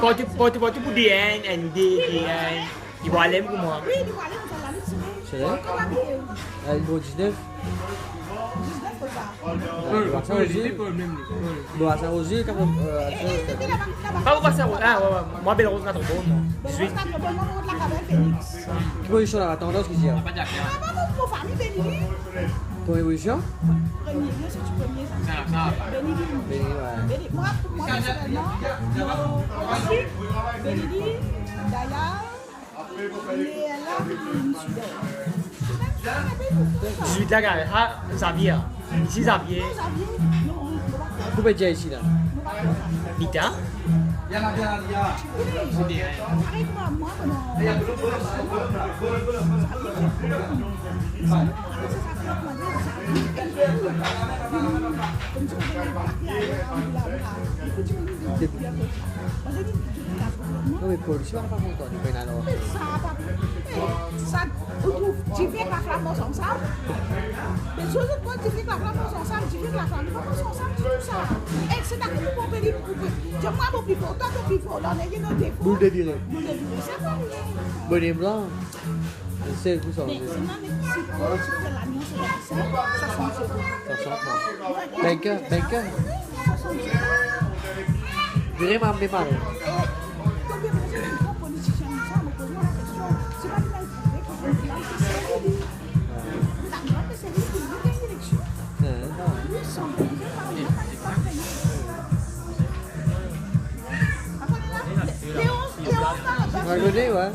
Porte pour DN, ils vont aller pour moi. Oui, ils vont aller pour la liste. C'est vrai? Le numéro 19. 19 pour ça. Barça Rosier. Barça Rosier, quand même. Pas au Barça Rosier. Ah, ouais, moi, Belle Rose, notre bon, moi. 18. Quelle position la tendance qui dit? Pour famille, Béni. Ton évolution? Premier, c'est du premier, ça. Béni. Béni, Moi, personnellement, aussi, Béni, Daya, Léla, Sudel. 18 là, gars. Ah, Xavier. Ici, Xavier. Vous pouvez dire ici là. Nita. Non mais Paul, tu vas pas content de faire alors. Ça, tu fais que la flamme ensemble. Mais toujours quand tu fais que la flamme ensemble, tu fais que la flamme ensemble, tout ça. Et c'est à qui pour venir pour je moi mon plus fort, toi ton plus fort, dans les nos défauts. Boule de virée. Boule de virée, c'est pas mieux. Bonnet blanc. C'est vous ça. Mais c'est même si tu fais la nuance, ça change. Banker. Virée m'a amené mal. On va regarder, ouais.